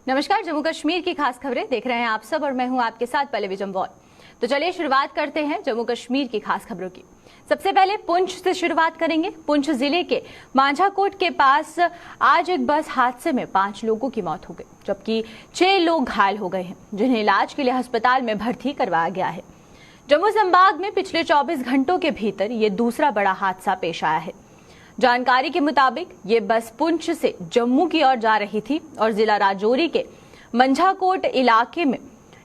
नमस्कार, जम्मू कश्मीर की खास खबरें देख रहे हैं आप सब और मैं हूं आपके साथ पल्लवी जम्वाल। तो चलिए शुरुआत करते हैं जम्मू कश्मीर की खास खबरों की। सबसे पहले पुंछ से शुरुआत करेंगे। पुंछ जिले के मांझाकोट के पास आज एक बस हादसे में 5 लोगों की मौत हो गई, जबकि 6 लोग घायल हो गए हैं, जिन्हें इलाज के लिए अस्पताल में भर्ती करवाया गया है। जम्मू संभाग में पिछले 24 घंटों के भीतर ये दूसरा बड़ा हादसा पेश आया है। जानकारी के मुताबिक ये बस पुंछ से जम्मू की ओर जा रही थी और जिला राजौरी के मंझाकोट इलाके में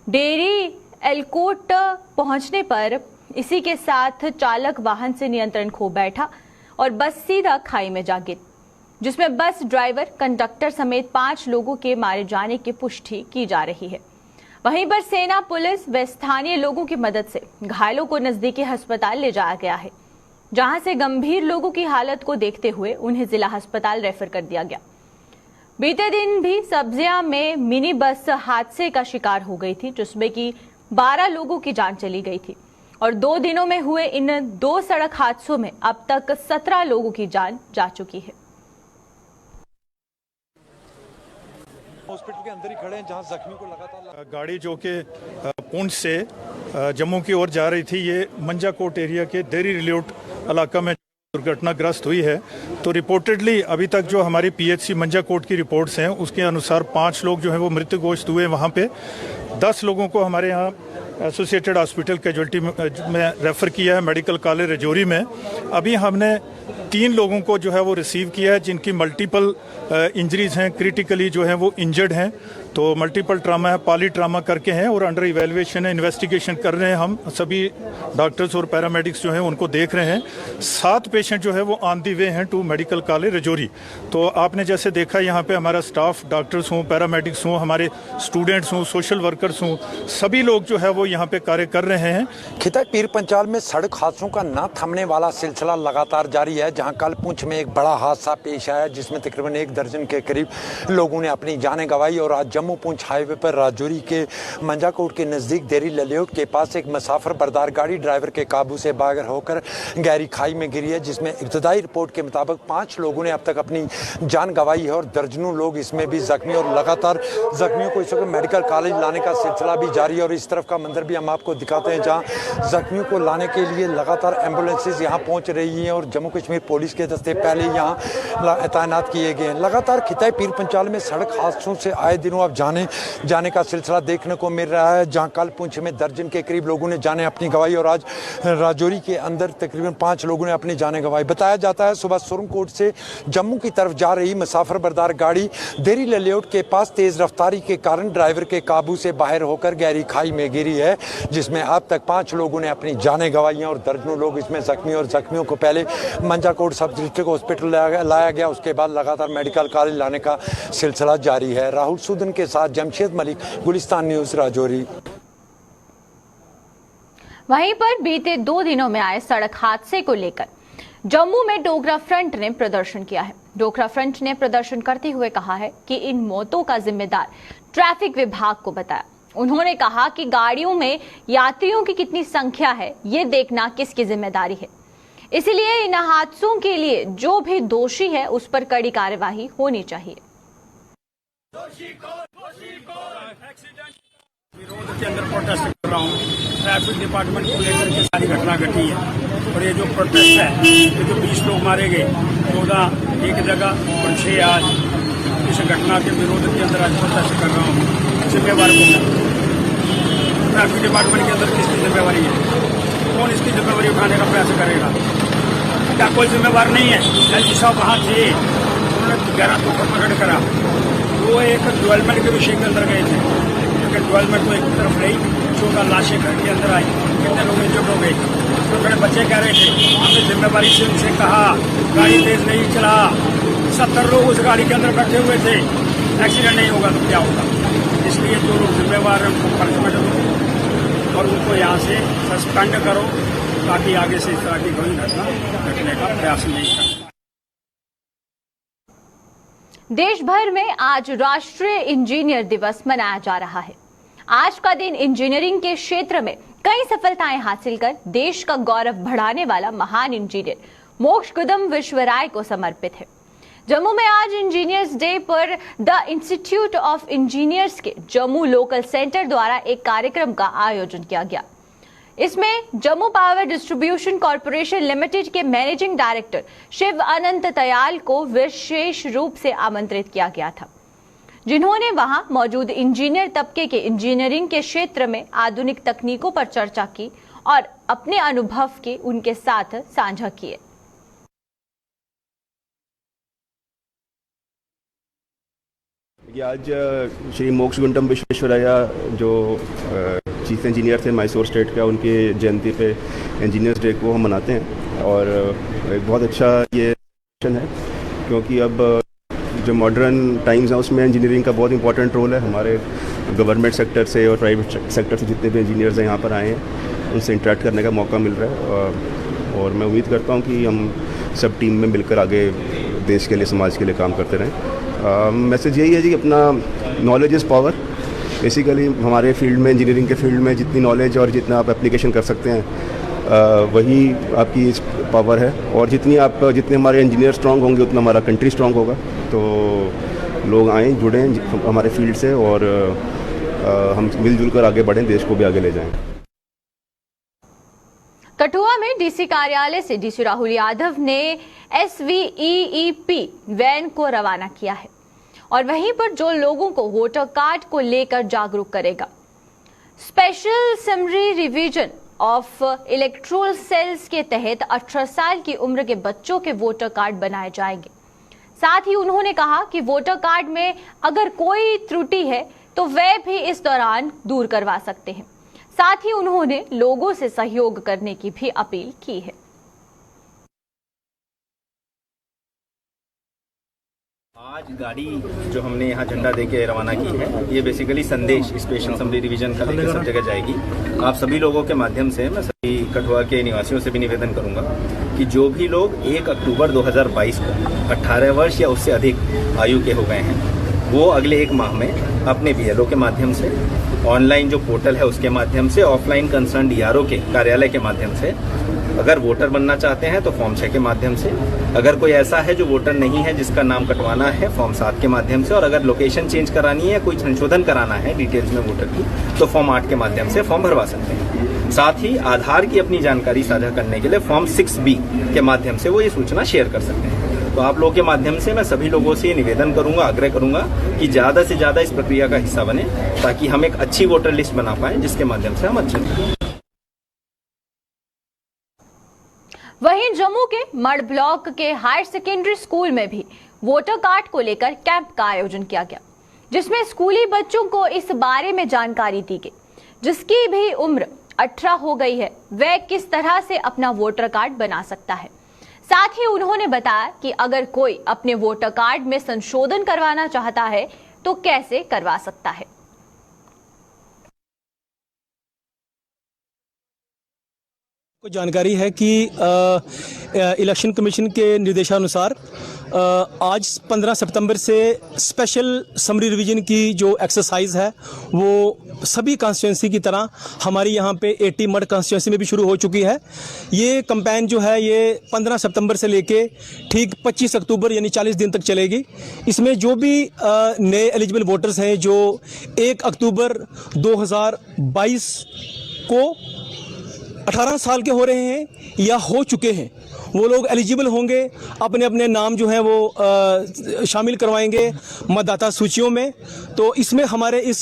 डेरी एलकोट पहुंचने पर इसी के साथ चालक वाहन से नियंत्रण खो बैठा और बस सीधा खाई में जा गिरी, जिसमें बस ड्राइवर, कंडक्टर समेत 5 लोगों के मारे जाने की पुष्टि की जा रही है। वहीं पर सेना, पुलिस व स्थानीय लोगों की मदद से घायलों को नजदीकी अस्पताल ले जाया गया है, जहां से गंभीर लोगों की हालत को देखते हुए उन्हें जिला अस्पताल रेफर कर दिया गया। बीते दिन भी सब्जियां में मिनी बस हादसे का शिकार हो गई थी, जिसमें कि 12 लोगों की जान चली गई थी और 2 दिनों में हुए इन 2 सड़क हादसों में अब तक 17 लोगों की जान जा चुकी है। हॉस्पिटल के अंदर ही खड़े हैं, जहां जख्मी को लगातार गाड़ी जो कि पुंछ से जम्मू की ओर जा रही थी, ये मंझाकोट एरिया के देरी रिल्योट इलाका में दुर्घटनाग्रस्त हुई है। तो रिपोर्टेडली अभी तक जो हमारी पीएचसी मंझाकोट की रिपोर्ट्स हैं, उसके अनुसार 5 लोग जो हैं वो मृत्यु घोषित हुए। वहाँ पे 10 लोगों को हमारे यहाँ एसोसिएटेड हॉस्पिटल कैजुअल्टी में रेफ़र किया है, मेडिकल कॉलेज राजौरी में। अभी हमने 3 लोगों को जो है वो रिसीव किया है, जिनकी मल्टीपल इंजरीज हैं, क्रिटिकली जो है वो इंजर्ड हैं। तो मल्टीपल ट्रामा है, पॉली ट्रामा करके हैं और अंडर इवेल्युएशन है, इन्वेस्टिगेशन कर रहे हैं। हम सभी डॉक्टर्स और पैरामेडिक्स जो हैं उनको देख रहे हैं। 7 पेशेंट जो है वो ऑन दी वे हैं टू मेडिकल कॉलेज राजौरी। तो आपने जैसे देखा यहाँ पे हमारा स्टाफ, डॉक्टर्स हों, पैरामेडिक्स हों, हमारे स्टूडेंट्स हों, सोशल वर्कर्स हों, सभी लोग जो है वो यहाँ पे कार्य कर रहे हैं। खिताब पीर पंचाल में सड़क हादसों का न थमने वाला सिलसिला लगातार जारी है, जहां कल पुंछ में एक बड़ा हादसा पेश आया, जिसमें तकरीबन 1 दर्जन के करीब लोगों ने अपनी जानें गंवाई। और आज जम्मू पुंछ हाईवे पर राजौरी के मंझाकोट के नज़दीक देरी ललियोट के पास एक मुसाफिर बरदार गाड़ी ड्राइवर के काबू से बाहर होकर गहरी खाई में गिरी है, जिसमें इब्तदाई रिपोर्ट के मुताबिक 5 लोगों ने अब तक अपनी जान गंवाई है और दर्जनों लोग इसमें भी जख्मी। और लगातार जख्मियों को इस वक्त मेडिकल कॉलेज लाने का सिलसिला भी जारी है। और इस तरफ का मंजर भी हम आपको दिखाते हैं, जहाँ जख्मियों को लाने के लिए लगातार एम्बुलेंसेज यहाँ पहुँच रही हैं और जम्मू कश्मीर पुलिस के दस्ते पहले यहाँ तैनात किए गए हैं। लगातार खिताब पीर पंचाल में सड़क हादसों से आए दिनों अब जाने का सिलसिला देखने को मिल रहा है, जहां कल पुंछ में दर्जन के करीब लोगों ने जाने अपनी गंवाई और आज राजौरी के अंदर तकरीबन 5 लोगों ने अपनी जाने गंवाई। बताया जाता है सुबह सुरंगकोट से जम्मू की तरफ जा रही मुसाफिर बरदार गाड़ी देरी ललियोट के पास तेज रफ्तारी के कारण ड्राइवर के काबू से बाहर होकर गहरी खाई में गिरी है, जिसमें अब तक 5 लोगों ने अपनी जाने गंवाई हैं और दर्जनों लोग इसमें जख्मी। और जख्मियों को पहले मंझाकोट सब डिस्ट्रिक्ट हॉस्पिटल लाया गया, उसके बाद लगातार मेडिकल कॉलेज लाने का सिलसिला जारी है। राहुल सूदन के साथ जमशेद मलिक, गुलिस्तान न्यूज, राजौरी। वहीं पर बीते 2 दिनों में आए सड़क हादसे को लेकर जम्मू में डोगरा फ्रंट ने प्रदर्शन किया है। डोगरा फ्रंट ने प्रदर्शन करते हुए कहा है कि इन मौतों का जिम्मेदार ट्रैफिक विभाग को बताया। उन्होंने कहा कि गाड़ियों में यात्रियों की कितनी संख्या है, ये देखना किसकी जिम्मेदारी है। इसलिए इन हादसों के लिए जो भी दोषी है उस पर कड़ी कार्यवाही होनी चाहिए। विरोध के अंदर प्रोटेस्ट कर रहा हूँ। ट्रैफिक डिपार्टमेंट को लेकर के सारी घटना घटी है और ये जो प्रोटेस्ट है, ये जो 20 लोग मारे गए, 14 एक जगह और 6 आज, इस घटना के विरोध के अंदर आज प्रोटेस्ट कर रहा हूँ। जिम्मेवार कौन? ट्रैफिक डिपार्टमेंट के अंदर किसकी जिम्मेवारी है? कौन इसकी जिम्मेवारी उठाने का प्रयास करेगा? क्या कोई जिम्मेवार नहीं है? एलजी साहब वहाँ थे, उन्होंने गहरा दुख प्रकट करा। वो एक डेवलपमेंट के विषय के अंदर गए थे, लेकिन डेवलपमेंट तो एक तरफ रही, 14 लाशें घर के अंदर आई, कितने लोग इंजर्ड हो गए। तो बड़े बच्चे कह रहे थे, हमने जिम्मेवारी से उनसे कहा गाड़ी तेज नहीं चला, 70 लोग उस गाड़ी के अंदर बैठे हुए थे, एक्सीडेंट नहीं होगा तो क्या होगा? इसलिए जो लोग जिम्मेवार हैं उनको पनिशमेंट दो और उनको यहाँ से सस्पेंड करो, ताकि आगे से इस तरह की कोई घटना घटने का प्रयास नहीं कर। देश भर में आज राष्ट्रीय इंजीनियर दिवस मनाया जा रहा है। आज का दिन इंजीनियरिंग के क्षेत्र में कई सफलताएं हासिल कर देश का गौरव बढ़ाने वाला महान इंजीनियर मोक्षगुंडम विश्वराय को समर्पित है, जम्मू में आज इंजीनियर्स डे पर द इंस्टीट्यूट ऑफ इंजीनियर्स के जम्मू लोकल सेंटर द्वारा एक कार्यक्रम का आयोजन किया गया। इसमें Jammu power distribution corporation limited के मैनेजिंग डायरेक्टर शिव अनंत तयाल को विशेष रूप से आमंत्रित किया गया था, जिन्होंने वहां मौजूद इंजीनियर तबके के इंजीनियरिंग के क्षेत्र में आधुनिक तकनीकों पर चर्चा की और अपने अनुभव के उनके साथ साझा किए। आज श्री मोक्षगुंडम विश्वेश्वरैया जो चीफ इंजीनियर थे मैसूर स्टेट का, उनकी जयंती पे इंजीनियर्स डे को हम मनाते हैं और एक बहुत अच्छा ये है, क्योंकि अब जो मॉडर्न टाइम्स हैं उसमें इंजीनियरिंग का बहुत इंपॉर्टेंट रोल है। हमारे गवर्नमेंट सेक्टर से और प्राइवेट सेक्टर से जितने भी इंजीनियर्स हैं यहाँ पर आए हैं, उनसे इंटरेक्ट करने का मौका मिल रहा है और मैं उम्मीद करता हूँ कि हम सब टीम में मिलकर आगे देश के लिए, समाज के लिए काम करते रहें। मैसेज यही है जी, अपना नॉलेज इज़ पावर। बेसिकली हमारे फील्ड में, इंजीनियरिंग के फील्ड में जितनी नॉलेज और जितना आप एप्लीकेशन कर सकते हैं वही आपकी पावर है, और जितने हमारे इंजीनियर स्ट्रांग होंगे उतना हमारा कंट्री स्ट्रांग होगा। तो लोग आएँ, जुड़ें हमारे फील्ड से और हम मिलजुल कर आगे बढ़ें, देश को भी आगे ले जाएँ। कठुआ में डीसी कार्यालय से डीसी राहुल यादव ने SVEEP वैन को रवाना किया है और वहीं पर जो लोगों को वोटर कार्ड को लेकर जागरूक करेगा। Special summary revision of electoral cells के तहत 18 साल की उम्र के बच्चों के वोटर कार्ड बनाए जाएंगे। साथ ही उन्होंने कहा कि वोटर कार्ड में अगर कोई त्रुटि है तो वे भी इस दौरान दूर करवा सकते हैं। साथ ही उन्होंने लोगों से सहयोग करने की भी अपील की है। आज गाड़ी जो हमने यहाँ झंडा देके रवाना की है, ये बेसिकली संदेश स्पेशल समरी रिवीजन का लेकर सब जगह जाएगी। आप सभी लोगों के माध्यम से मैं सभी कठुआ के निवासियों से भी निवेदन करूंगा कि जो भी लोग 1 अक्टूबर 2022 को 18 वर्ष या उससे अधिक आयु के हो गए हैं, वो अगले 1 माह में अपने BLO के माध्यम से, ऑनलाइन जो पोर्टल है उसके माध्यम से, ऑफलाइन कंसर्न DRO के कार्यालय के माध्यम से, अगर वोटर बनना चाहते हैं तो फॉर्म 6 के माध्यम से, अगर कोई ऐसा है जो वोटर नहीं है जिसका नाम कटवाना है, फॉर्म 7 के माध्यम से, और अगर लोकेशन चेंज करानी है, कोई संशोधन कराना है डिटेल्स में वोटर की, तो फॉर्म 8 के माध्यम से फॉर्म भरवा सकते हैं। साथ ही आधार की अपनी जानकारी साझा करने के लिए फॉर्म 6B के माध्यम से वो ये सूचना शेयर कर सकते हैं। तो आप लोगों के माध्यम से मैं सभी लोगों से निवेदन करूंगा, आग्रह करूंगा कि ज्यादा से ज्यादा इस प्रक्रिया का हिस्सा बने, ताकि हम एक अच्छी वोटर लिस्ट बना पाए जिसके माध्यम से हम अच्छे। वहीं जम्मू के मड ब्लॉक के हायर सेकेंडरी स्कूल में भी वोटर कार्ड को लेकर कैंप का आयोजन किया गया, जिसमें स्कूली बच्चों को इस बारे में जानकारी दी गई। जिसकी भी उम्र 18 हो गई है वह किस तरह से अपना वोटर कार्ड बना सकता है। साथ ही उन्होंने बताया कि अगर कोई अपने वोटर कार्ड में संशोधन करवाना चाहता है तो कैसे करवा सकता है। को जानकारी है कि इलेक्शन कमीशन के निर्देशानुसार आज 15 सितंबर से स्पेशल समरी रिवीजन की जो एक्सरसाइज है वो सभी कॉन्स्टिट्यूंसी की तरह हमारी यहाँ पे 80 मड कॉन्स्टिट्यूंसी में भी शुरू हो चुकी है। ये कैंपेन जो है ये 15 सितंबर से लेके ठीक 25 अक्टूबर यानी 40 दिन तक चलेगी। इसमें जो भी नए एलिजिबल वोटर्स हैं जो 1 अक्टूबर 2022 को 18 साल के हो रहे हैं या हो चुके हैं, वो लोग एलिजिबल होंगे, अपने अपने नाम जो हैं वो शामिल करवाएंगे मतदाता सूचियों में। तो इसमें हमारे इस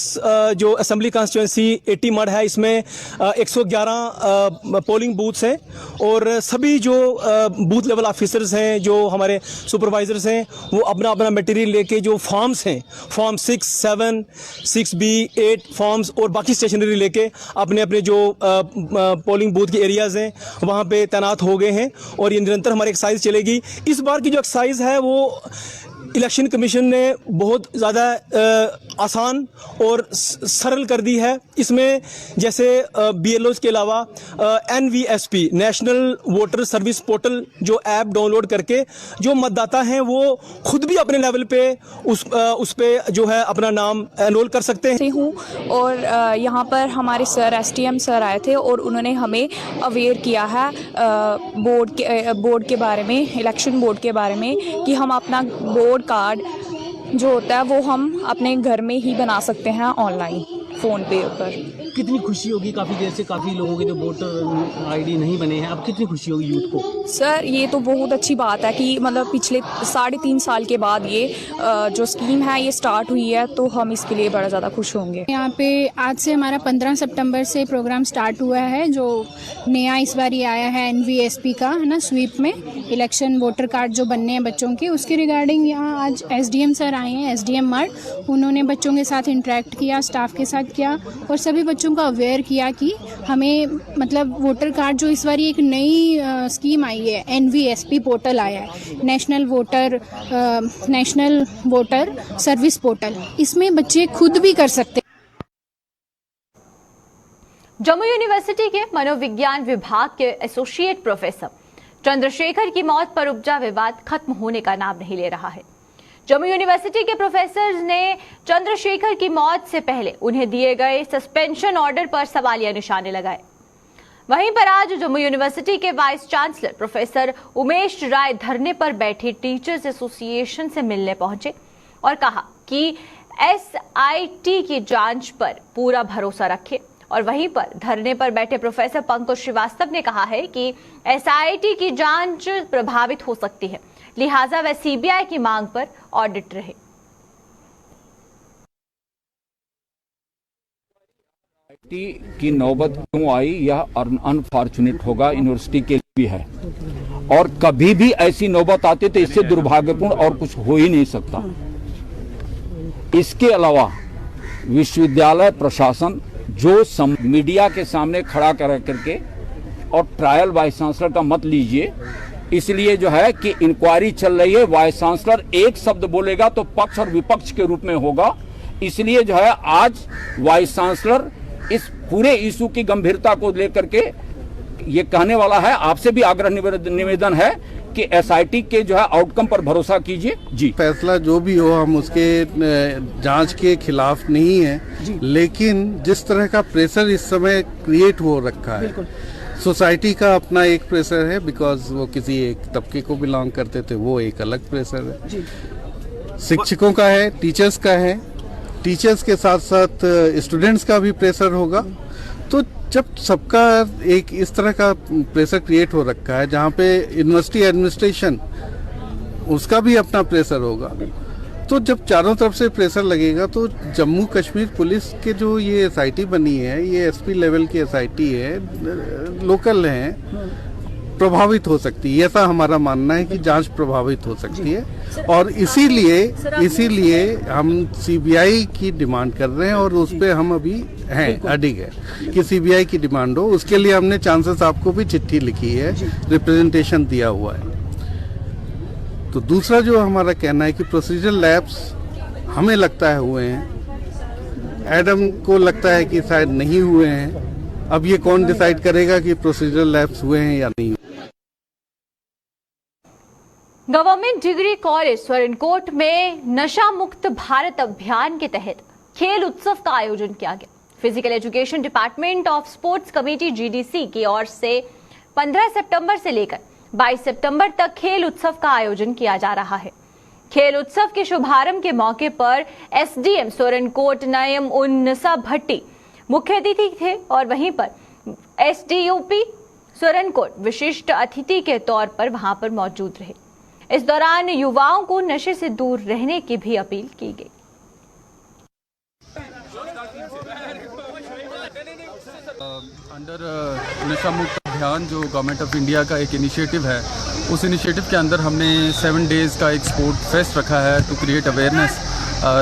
जो असेंबली कॉन्स्टिट्यूंसी 80 मड है, इसमें 111 पोलिंग बूथ्स हैं और सभी जो बूथ लेवल ऑफिसर्स हैं, जो हमारे सुपरवाइजर्स हैं, वो अपना अपना मटेरियल लेके जो फॉर्म्स हैं, फॉर्म 6, 7, 6B, 8 फॉर्म्स और बाकी स्टेशनरी लेके अपने अपने जो पोलिंग बूथ के एरियाज़ हैं वहाँ पे तैनात हो गए हैं और ये निरंतर हमारी एक्सरसाइज चलेगी। इस बार की जो एक्सरसाइज है वो इलेक्शन कमीशन ने बहुत ज़्यादा आसान और सरल कर दी है। इसमें जैसे BLOs के अलावा NVSP national voter service portal जो ऐप डाउनलोड करके जो मतदाता हैं वो खुद भी अपने लेवल पे उस पे जो है अपना नाम एनरोल कर सकते हैं। हूँ और यहाँ पर हमारे सर SDM सर आए थे और उन्होंने हमें अवेयर किया है बोर्ड के बारे में, इलेक्शन बोर्ड के बारे में, कि हम अपना बोर्ड कार्ड जो होता है वो हम अपने घर में ही बना सकते हैं ऑनलाइन फ़ोन पे पर। कितनी खुशी होगी, काफ़ी देर से काफ़ी लोगों के जो वोटर ID नहीं बने हैं, अब कितनी खुशी होगी यूथ को? सर ये तो बहुत अच्छी बात है कि मतलब पिछले 3.5 साल के बाद ये जो स्कीम है ये स्टार्ट हुई है, तो हम इसके लिए बड़ा ज़्यादा खुश होंगे। यहाँ पे आज से हमारा 15 सितंबर से प्रोग्राम स्टार्ट हुआ है। जो नया इस बार ये आया है NVSP का, है ना, स्वीप में इलेक्शन वोटर कार्ड जो बनने हैं बच्चों के, उसके रिगार्डिंग यहाँ आज SDM सर आए हैं, SDM मर्ड। उन्होंने बच्चों के साथ इंटरेक्ट किया, स्टाफ के साथ किया और सभी बच्चों को अवेयर किया कि हमें मतलब वोटर कार्ड जो इस बार एक नई स्कीम आई है, NVSP पोर्टल आया है, नेशनल वोटर सर्विस पोर्टल, इसमें बच्चे खुद भी कर सकते हैं। जम्मू यूनिवर्सिटी के मनोविज्ञान विभाग के एसोसिएट प्रोफेसर चंद्रशेखर की मौत पर उपजा विवाद खत्म होने का नाम नहीं ले रहा है। जम्मू यूनिवर्सिटी के प्रोफेसर ने चंद्रशेखर की मौत से पहले उन्हें दिए गए सस्पेंशन ऑर्डर पर सवालिया निशाने लगाए। वहीं पर आज जम्मू यूनिवर्सिटी के वाइस चांसलर प्रोफेसर उमेश राय धरने पर बैठे टीचर्स एसोसिएशन से मिलने पहुंचे और कहा कि SIT की जांच पर पूरा भरोसा रखें। और वहीं पर धरने पर बैठे प्रोफेसर पंकज श्रीवास्तव ने कहा है कि SIT की जांच प्रभावित हो सकती है, लिहाजा वह CBI की मांग पर ऑडिट रहे। की नौबत क्यों आई, यह अनफॉर्चुनेट होगा, यूनिवर्सिटी के लिए भी है, और कभी भी ऐसी नौबत आती तो इससे दुर्भाग्यपूर्ण और कुछ हो ही नहीं सकता। इसके अलावा विश्वविद्यालय प्रशासन जो मीडिया के सामने खड़ा करके और ट्रायल वाइस चांसलर का मत लीजिए, इसलिए जो है कि इंक्वायरी चल रही है, वाइस चांसलर एक शब्द बोलेगा तो पक्ष और विपक्ष के रूप में होगा, इसलिए जो है आज वाइस चांसलर इस पूरे इशू की गंभीरता को लेकर के ये कहने वाला है। आपसे भी आग्रह निवेदन है कि SIT के जो है आउटकम पर भरोसा कीजिए। जी, फैसला जो भी हो हम उसके जांच के खिलाफ नहीं है, लेकिन जिस तरह का प्रेशर इस समय क्रिएट हो रखा है, सोसाइटी का अपना एक प्रेशर है, बिकॉज वो किसी एक तबके को बिलोंग करते थे, वो एक अलग प्रेशर है, शिक्षकों का है, टीचर्स का है, टीचर्स के साथ साथ स्टूडेंट्स का भी प्रेशर होगा। तो जब सबका एक इस तरह का प्रेशर क्रिएट हो रखा है, जहाँ पे यूनिवर्सिटी एडमिनिस्ट्रेशन उसका भी अपना प्रेशर होगा, तो जब चारों तरफ से प्रेशर लगेगा तो जम्मू कश्मीर पुलिस के जो ये SIT बनी है, ये SP लेवल की SIT है, लोकल है, प्रभावित हो सकती है। ऐसा हमारा मानना है कि जांच प्रभावित हो सकती है, और इसीलिए हम CBI की डिमांड कर रहे हैं, और उस पर हम अभी हैं अडिग है कि CBI की डिमांड हो। उसके लिए हमने चांसलर साहब को भी चिट्ठी लिखी है, रिप्रेजेंटेशन दिया हुआ है। तो दूसरा जो हमारा कहना है कि प्रोसीजरल लैप्स हमें लगता है हुए हैं, एडम को लगता है कि शायद नहीं हुए हैं। अब ये कौन डिसाइड करेगा कि प्रोसीजरल लैप्स हुए हैं या नहीं। गवर्नमेंट डिग्री कॉलेज स्वरणकोट में नशा मुक्त भारत अभियान के तहत खेल उत्सव का आयोजन किया गया। Physical education department of sports committee GDC की ओर से 15 सितंबर से लेकर 22 सितंबर तक खेल उत्सव का आयोजन किया जा रहा है। खेल उत्सव के शुभारंभ के मौके पर SDM स्वरणकोट नयम उन्नसा भट्टी मुख्य अतिथि थे, और वहीं पर SDUP स्वरणकोट विशिष्ट अतिथि के तौर पर वहां पर मौजूद रहे। इस दौरान युवाओं को नशे से दूर रहने की भी अपील की गई। अंडर नशा मुक्त अभियान जो गवर्नमेंट ऑफ इंडिया का एक इनिशिएटिव है, उस इनिशिएटिव के अंदर हमने 7 डेज का एक स्पोर्ट फेस्ट रखा है to create awareness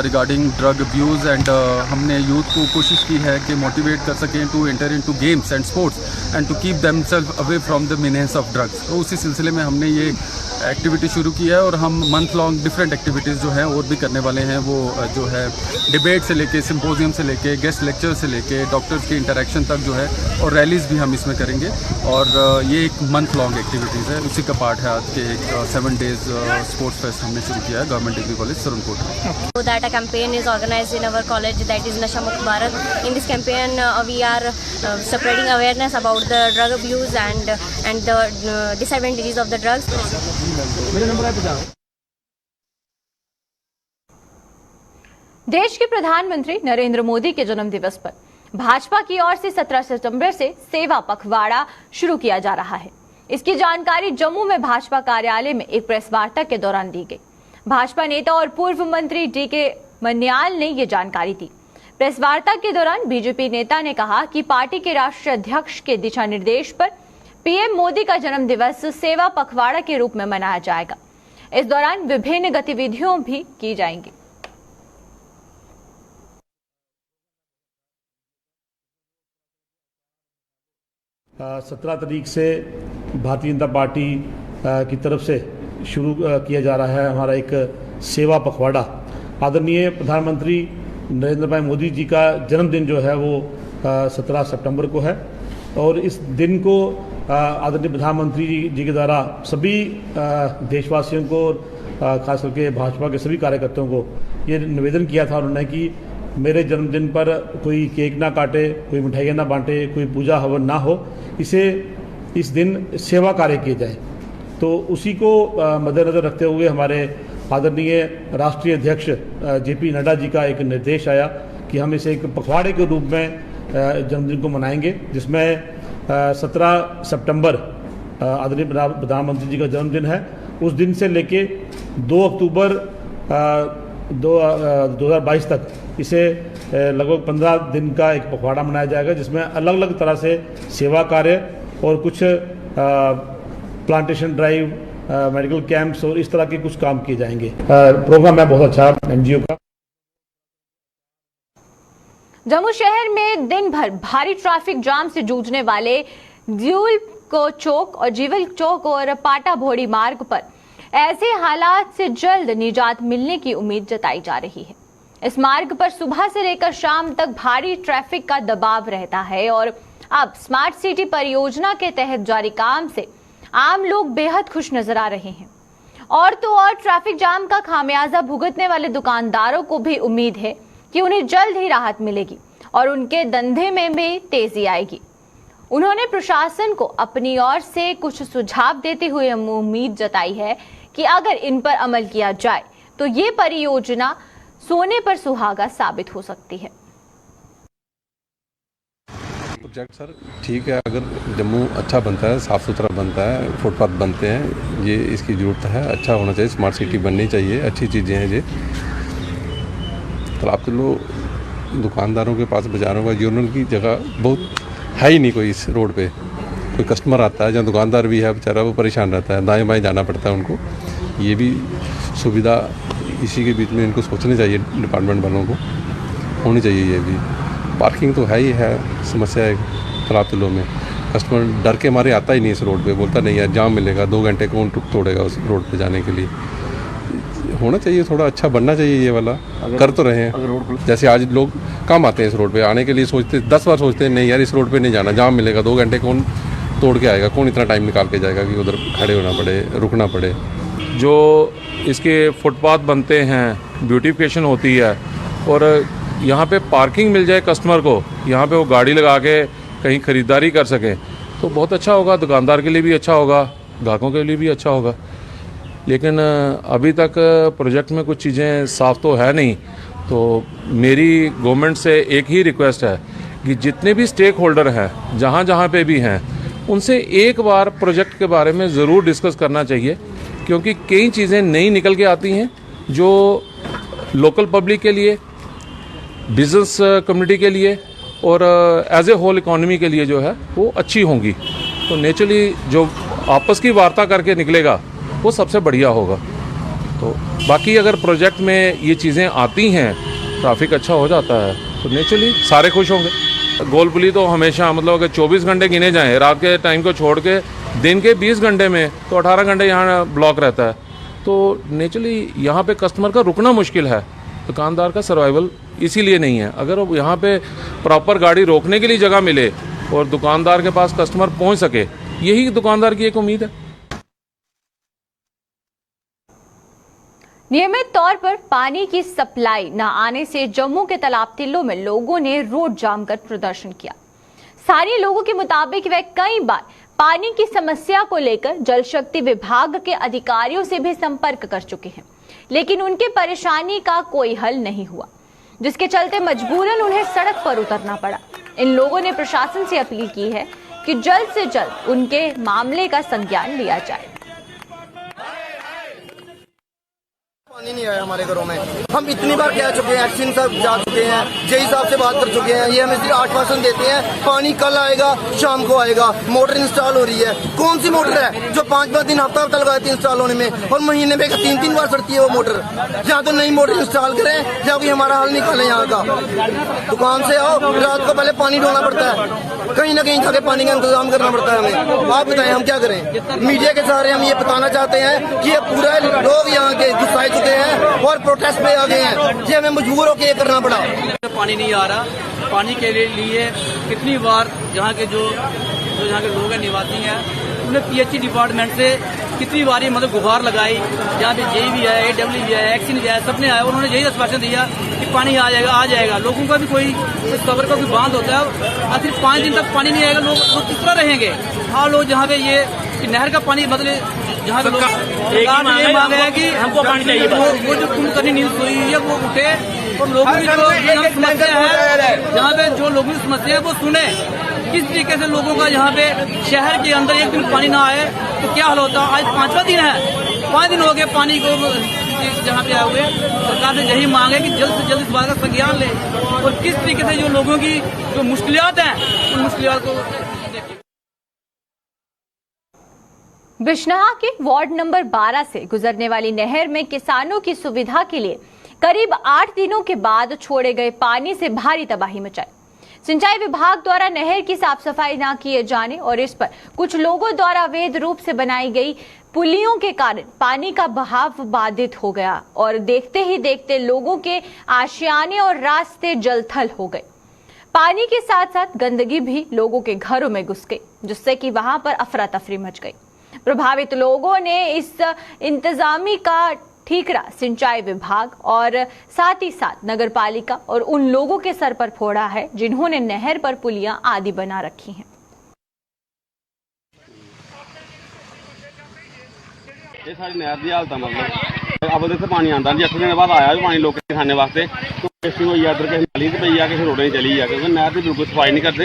regarding drug abuse, and हमने यूथ को कोशिश की है कि मोटिवेट कर सकें to enter into games and sports and to keep themselves away from the menace of drugs. तो उसी सिलसिले में हमने ये एक्टिविटी शुरू की है और हम मंथ लॉन्ग डिफरेंट एक्टिविटीज़ जो हैं और भी करने वाले हैं। वो जो है डिबेट से लेके, सिम्पोजियम से लेके, गेस्ट लेक्चर से लेके, डॉक्टर्स की इंटरेक्शन तक जो है, और रैलीज़ भी हम इसमें करेंगे। और ये एक मंथ लॉन्ग एक्टिविटीज़ है, उसी का पार्ट है आज के एक 7 डेज़ स्पोर्ट्स फेस्ट हमने शुरू किया है गवर्नमेंट डिग्री कॉलेज सरनकोट में। So that a campaign is organized in our college, that is Nasha Mukt Bharat. In this campaign we are spreading awareness about the drug abuse and the disadvantages of the drugs. देश के प्रधानमंत्री नरेंद्र मोदी के जन्म दिवस पर भाजपा की ओर से 17 सितंबर से सेवा पखवाड़ा शुरू किया जा रहा है। इसकी जानकारी जम्मू में भाजपा कार्यालय में एक प्रेस वार्ता के दौरान दी गई। भाजपा नेता और पूर्व मंत्री डीके मन्याल ने ये जानकारी दी। प्रेस वार्ता के दौरान बीजेपी नेता ने कहा कि पार्टी के राष्ट्रीय अध्यक्ष के दिशा निर्देश पर पीएम मोदी का जन्म दिवस सेवा पखवाड़ा के रूप में मनाया जाएगा। इस दौरान विभिन्न गतिविधियों भी की जाएंगी। 17 तारीख से भारतीय जनता पार्टी की तरफ से शुरू किया जा रहा है हमारा एक सेवा पखवाड़ा। आदरणीय प्रधानमंत्री नरेंद्र भाई मोदी जी का जन्मदिन जो है वो 17 सितंबर को है और इस दिन को आदरणीय प्रधानमंत्री जी के द्वारा सभी देशवासियों को खास करके भाजपा के सभी कार्यकर्ताओं को ये निवेदन किया था उन्होंने कि मेरे जन्मदिन पर कोई केक ना काटे, कोई मिठाइयाँ ना बांटे, कोई पूजा हवन ना हो, इस दिन सेवा कार्य किए जाए। तो उसी को मद्देनज़र रखते हुए हमारे आदरणीय राष्ट्रीय अध्यक्ष जेपी नड्डा जी का एक निर्देश आया कि हम इसे एक पखवाड़े के रूप में जन्मदिन को मनाएंगे, जिसमें 17 सितंबर आदरणीय प्रधानमंत्री जी का जन्मदिन है। उस दिन से लेके 2 अक्टूबर 2022 तक इसे लगभग 15 दिन का एक पखवाड़ा मनाया जाएगा, जिसमें अलग अलग तरह से सेवा कार्य और कुछ प्लांटेशन ड्राइव, मेडिकल कैंप्स और इस तरह के कुछ काम किए जाएंगे। प्रोग्राम है बहुत अच्छा एनजीओ का। जम्मू शहर में दिन भर भारी ट्रैफिक जाम से जूझने वाले ज्यूल को चौक और जीवल चौक और पाटा भोड़ी मार्ग पर ऐसे हालात से जल्द निजात मिलने की उम्मीद जताई जा रही है। इस मार्ग पर सुबह से लेकर शाम तक भारी ट्रैफिक का दबाव रहता है और अब स्मार्ट सिटी परियोजना के तहत जारी काम से आम लोग बेहद खुश नजर आ रहे हैं। और तो और ट्रैफिक जाम का खामियाजा भुगतने वाले दुकानदारों को भी उम्मीद है कि उन्हें जल्द ही राहत मिलेगी और उनके धंधे में भी तेजी आएगी। उन्होंने प्रशासन को अपनी ओर से कुछ सुझाव देते हुए उम्मीद जताई है कि अगर इन पर अमल किया जाए तो ये परियोजना सोने पर सुहागा साबित हो सकती है। प्रोजेक्ट सर ठीक है, अगर जम्मू अच्छा बनता है, साफ़ सुथरा बनता है, फुटपाथ बनते हैं, ये इसकी ज़रूरत है। अच्छा होना चाहिए, स्मार्ट सिटी बननी चाहिए, अच्छी चीज़ें हैं ये। तो आप लो दुकानदारों के पास, बाज़ारों का यूनियन की जगह बहुत है ही नहीं कोई इस रोड पे। कोई कस्टमर आता है, जहाँ दुकानदार भी है बेचारा, वो परेशान रहता है, दाएँ बाएँ जाना पड़ता है उनको। ये भी सुविधा इसी के बीच में इनको सोचनी चाहिए, डिपार्टमेंट वालों को होनी चाहिए। ये भी पार्किंग तो है ही है समस्या है तालाब तलों में। कस्टमर डर के मारे आता ही नहीं इस रोड पे, बोलता नहीं यार जाम मिलेगा, 2 घंटे कौन तोड़ेगा उस रोड पे जाने के लिए। होना चाहिए, थोड़ा अच्छा बनना चाहिए ये वाला। कर तो रहे हैं, जैसे आज लोग कम आते हैं इस रोड पे, आने के लिए सोचते 10 बार सोचते हैं नहीं यार इस रोड पे नहीं जाना, जाम मिलेगा, 2 घंटे कौन तोड़ के आएगा, कौन इतना टाइम निकाल के जाएगा कि उधर खड़े होना पड़े, रुकना पड़े। जो इसके फुटपाथ बनते हैं, ब्यूटिफिकेशन होती है और यहाँ पे पार्किंग मिल जाए कस्टमर को, यहाँ पे वो गाड़ी लगा के कहीं ख़रीदारी कर सकें तो बहुत अच्छा होगा। दुकानदार के लिए भी अच्छा होगा, ग्राहकों के लिए भी अच्छा होगा। लेकिन अभी तक प्रोजेक्ट में कुछ चीज़ें साफ तो है नहीं। तो मेरी गवर्नमेंट से एक ही रिक्वेस्ट है कि जितने भी स्टेक होल्डर हैं, जहाँ जहाँ पे भी हैं, उनसे एक बार प्रोजेक्ट के बारे में ज़रूर डिस्कस करना चाहिए, क्योंकि कई चीज़ें नई निकल के आती हैं जो लोकल पब्लिक के लिए, बिजनेस कम्युनिटी के लिए और एज ए होल इकोनॉमी के लिए जो है वो अच्छी होंगी। तो नेचुरली जो आपस की वार्ता करके निकलेगा वो सबसे बढ़िया होगा। तो बाकी अगर प्रोजेक्ट में ये चीज़ें आती हैं, ट्रैफिक अच्छा हो जाता है तो नेचुरली सारे खुश होंगे। गोलपुली तो हमेशा मतलब अगर 24 घंटे गिने जाएँ, रात के टाइम को छोड़ के दिन के 20 घंटे में तो 18 घंटे यहाँ ब्लॉक रहता है, तो नेचुरली यहाँ पे कस्टमर का रुकना मुश्किल है, दुकानदार का सर्वाइवल इसीलिए नहीं है। अगर यहाँ पे प्रॉपर गाड़ी रोकने के लिए जगह मिले और दुकानदार के पास कस्टमर पहुँच सके, यही दुकानदार की एक उम्मीद है। नियमित तौर पर पानी की सप्लाई न आने से जम्मू के तालाब तिल्लो में लोगों ने रोड जाम कर प्रदर्शन किया। स्थानीय लोगों के मुताबिक वे कई बार पानी की समस्या को लेकर जल शक्ति विभाग के अधिकारियों से भी संपर्क कर चुके हैं, लेकिन उनकी परेशानी का कोई हल नहीं हुआ, जिसके चलते मजबूरन उन्हें सड़क पर उतरना पड़ा। इन लोगों ने प्रशासन से अपील की है कि जल्द से जल्द उनके मामले का संज्ञान लिया जाए। पानी नहीं आया हमारे घरों में, हम इतनी बार कह चुके हैं, एक्शन सब जा चुके हैं, जेई साहब से बात कर चुके हैं, ये हमें सिर्फ आश्वासन देते हैं पानी कल आएगा, शाम को आएगा। मोटर इंस्टॉल हो रही है, कौन सी मोटर है जो 5-5 दिन हफ्ता लगाती है इंस्टॉल होने में, और महीने में 3-3 बार सड़ती है वो मोटर। या तो नई मोटर इंस्टॉल करें या कोई हमारा हल निकालें। यहाँ का दुकान से आओ, रात को पहले पानी ढोना पड़ता है, कहीं ना कहीं जाके पानी का इंतजाम करना पड़ता है हमें। आप बताएं हम क्या करें? मीडिया के सहारे हम ये बताना चाहते हैं कि ये पूरा लोग यहाँ के गुस्साए चुके हैं और प्रोटेस्ट पे आ गए हैं, ये हमें मजबूर होकर ये करना पड़ा। पानी नहीं आ रहा, पानी के लिए कितनी बार यहाँ के जो यहाँ के लोग हैं, निवासी हैं, उन्हें पीएचई डिपार्टमेंट से कितनी बार ये मतलब गुहार लगाई। यहाँ पे जेई भी है, AW भी है, एक्शन भी है, सबने आया, उन्होंने यही आश्वासन दिया कि पानी आ जाएगा। लोगों का भी कोई सबर का कोई बांध होता है, आखिर 5 दिन तक पानी नहीं आएगा, लोग किस तरह रहेंगे? हाँ, लोग जहाँ पे ये नहर का पानी बदले, जहाँ पे लोग ये मांग है कि हमको पानी चाहिए, वो जो कुंभकर्णी नींद सोई हुई है वो उठे और लोगों की जो समस्या है, जहाँ पे जो लोगों की समस्या है वो सुने। किस तरीके से लोगों का यहाँ पे शहर के अंदर एक दिन पानी ना आए तो क्या हाल होता? आज 5वां दिन है, 5 दिन हो गए पानी को जहाँ पे आए हुए। सरकार से यही मांग है कि जल्द से जल्द इस बात का संज्ञान ले और किस तरीके से जो लोगों की जो मुश्किलात हैं उन मुश्किलात को। बिश्नहा के वार्ड नंबर 12 से गुजरने वाली नहर में किसानों की सुविधा के लिए करीब 8 दिनों के बाद छोड़े गए पानी से भारी तबाही मचाई। सिंचाई विभाग द्वारा नहर की साफ सफाई न किए जाने और इस पर कुछ लोगों द्वारा अवैध रूप से बनाई गई पुलियों के कारण पानी का बहाव बाधित हो गया और देखते ही देखते लोगों के आशियाने और रास्ते जलथल हो गए। पानी के साथ साथ गंदगी भी लोगों के घरों में घुस गई, जिससे कि वहां पर अफरा तफरी मच गई। प्रभावित लोगों ने इस इंतजामी का ठीकरा सिंचाई विभाग और साथ ही साथ नगर पालिका और उन लोगों के सर पर फोड़ा है जिन्होंने नहर पर पुलियां आदि बना रखी हैं। ये सारी नहर की हालत मतलब अब से पानी आता जी 8 दिन बाद आया भी पानी लोग खाने वास्ते तो टेस्टिंग हुई इधर किसी नाली से पई आ किसी रोडें चली आ क्योंकि नहर की बिल्कुल सफाई नहीं करते।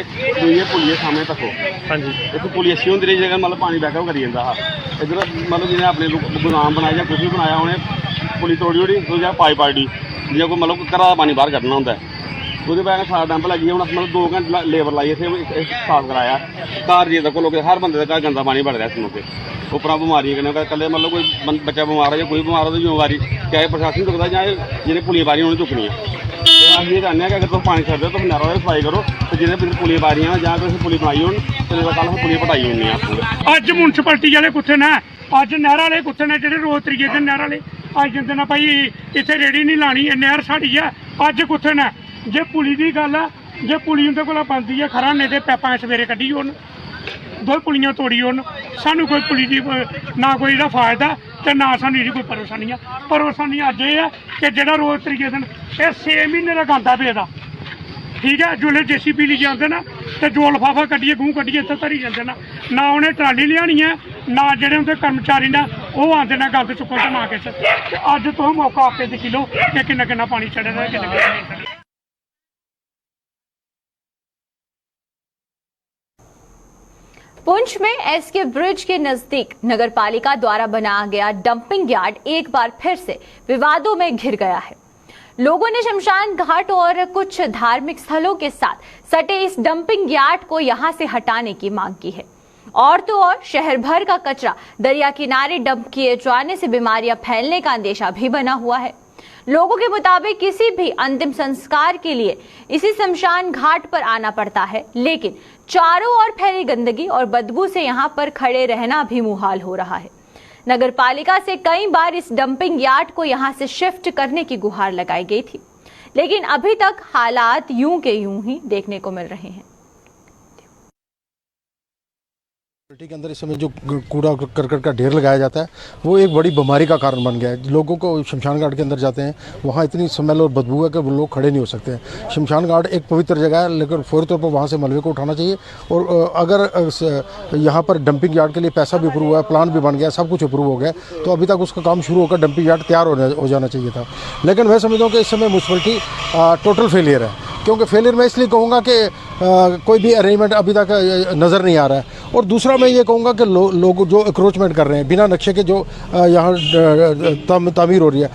ये पुलिये सामने तको हाँ जी इतने पुली अच्छी होंगी रही जगह मतलब पानी बैकअप करी जाता हा इधर मतलब जिन्हें अपने गोदाम बनाया या कुछ भी बनाया उन्हें पुली तोड़ी ओड़ी तो पाई पाड़ी जियां कोई मतलब घरा का पानी बाहर कड्ढना होंदा है ਉਹਦੇ ਬਾਅਦ ਸਾਰਾ ਡੰਪ ਲੱਗੀ ਹੁਣ मतलब 2 घंटे लेबर लाई इसे साफ कराया घर जी तक लोग हर बंदे का गंदा पानी भर रहा इस मौके उपरा बीमारियां कन्नै कल्ले मतलब कोई बच्चा बीमार है या कोई बीमार हो तो जिम्मेवारी क्या प्रशासन चुकता जां जिन्हें पुलियां बारियां उन्होंने चुकनी है। अस ये चाहते हैं कि अगर तुम पानी छड्डो तो नहरों की सफाई करो तो जिन्हें पुलियां बारियां जां तुम पुली बनाई हो तो कल पुलियां पटाई होनी है। अज म्यूनसिपैलिटी वाले कुत्थे ने अज नहर वाले कुत्थे ने जेह्ड़े रोज त्रीए दिन नहर वाले अज जंदे ने भाई इत्थे रेड़ी नहीं लानी नहर साड़ी है अज कुत्थे ने जे पुली की गल है जे पुली उंदे कोल बनती है खरा नहीं तो पैपां सवेरे कड्ढी ओड़न 2 पुलियां तोड़ी ओड़न सानू कोई पुली की ना कोई इहदा फायदा ते ना सानू इहदी कोई परेशानी अज ये है कि जेह्ड़ा रोज त्रीए दिन ये 6 महीने का गंदा पेदा ठीक है जोल्ले JCB लेके आते ना तो जो लफाफा कड्ढिए गूं कड्ढिए इत्थे धरी जाते ना उन्हें ट्राली लियानी है ना जेह्ड़े उंदे कर्मचारी ने वो आते ने गंद चुक्कन ते ना किश अज तुस मौका आपे दिक्खी लो कि किन्ना पानी चढ़े दा किन्ना नहीं चढ़े। पुंछ में SK ब्रिज के नजदीक नगर पालिका द्वारा बनाया गया डंपिंग यार्ड एक बार फिर से विवादों में घिर गया है। लोगों ने शमशान घाट और कुछ धार्मिक स्थलों के साथ सटे इस डंपिंग यार्ड को यहां से हटाने की मांग की है और तो और शहर भर का कचरा दरिया किनारे डंप किए जाने से बीमारियां फैलने का अंदेशा भी बना हुआ है। लोगों के मुताबिक किसी भी अंतिम संस्कार के लिए इसी शमशान घाट पर आना पड़ता है, लेकिन चारों ओर फैली गंदगी और बदबू से यहां पर खड़े रहना भी मुहाल हो रहा है। नगर पालिका से कई बार इस डंपिंग यार्ड को यहां से शिफ्ट करने की गुहार लगाई गई थी, लेकिन अभी तक हालात यूं के यूं ही देखने को मिल रहे हैं। के अंदर इस समय जो कूड़ा करकट का ढेर लगाया जाता है वो एक बड़ी बीमारी का कारण बन गया है। लोगों को शमशान घाट के अंदर जाते हैं, वहाँ इतनी स्मेल और बदबू है कि वो लोग खड़े नहीं हो सकते हैं। शमशान घाट एक पवित्र जगह है, लेकिन फौरी तौर पर वहाँ से मलबे को उठाना चाहिए। और अगर यहाँ पर डंपिंग यार्ड के लिए पैसा भी अप्रूव हुआ है, प्लान भी बन गया, सब कुछ अप्रूव हो गया, तो अभी तक उसका काम शुरू होकर डंपिंग यार्ड तैयार हो जाना चाहिए था। लेकिन मैं समझता हूँ कि इस समय म्यूनसिपलिटी टोटल फेलियर है। क्योंकि फेलियर मैं इसलिए कहूँगा कि कोई भी अरेंजमेंट अभी तक नज़र नहीं आ रहा है। और दूसरा मैं ये कहूँगा कि लोग जो अक्रोचमेंट कर रहे हैं बिना नक्शे के, जो यहाँ तामीर हो रही है।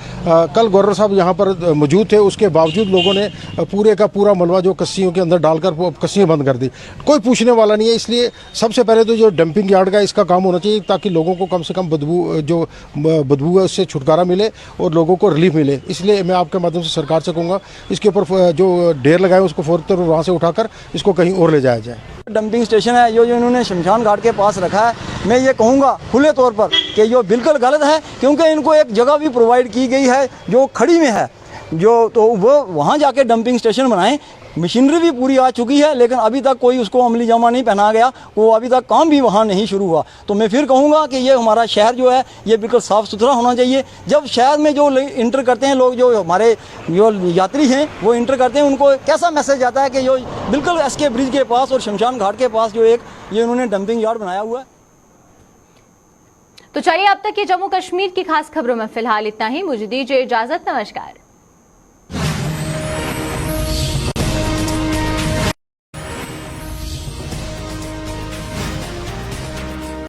कल गवर्नर साहब यहाँ पर मौजूद थे, उसके बावजूद लोगों ने पूरे का पूरा मलबा जो कस्सियों के अंदर डालकर कस्सियाँ बंद कर दी। कोई पूछने वाला नहीं है। इसलिए सबसे पहले तो जो डंपिंग यार्ड का इसका काम होना चाहिए, ताकि लोगों को कम से कम बदबू है उससे छुटकारा मिले और लोगों को रिलीफ मिले। इसलिए मैं आपके माध्यम से सरकार से कहूँगा इसके ऊपर जो ढेर लगाए उसको फौरी तौर पर वहाँ से उठाकर इसको कहीं और ले जाया जाए। डंपिंग स्टेशन है जो इन्होंने शमशान घाट के पास रखा है, मैं ये कहूँगा खुले तौर पर कि ये बिल्कुल गलत है, क्योंकि इनको एक जगह भी प्रोवाइड की गई है जो खड़ी में है, जो तो वो वहाँ जाके डंपिंग स्टेशन बनाएं। मशीनरी भी पूरी आ चुकी है, लेकिन अभी तक कोई उसको अमली जामा नहीं पहना गया, वो अभी तक काम भी वहाँ नहीं शुरू हुआ। तो मैं फिर कहूँगा कि ये हमारा शहर जो है ये बिल्कुल साफ़ सुथरा होना चाहिए। जब शहर में जो इंटर करते हैं लोग, जो हमारे जो यात्री हैं वो इंटर करते हैं, उनको कैसा मैसेज आता है कि जो बिल्कुल एसके ब्रिज के पास और शमशान घाट के पास जो एक ये उन्होंने डंपिंग यार्ड बनाया हुआ है। तो चलिए, अब तक ये जम्मू कश्मीर की खास खबरों में फिलहाल इतना ही। मुझे दीजिए इजाजत, नमस्कार।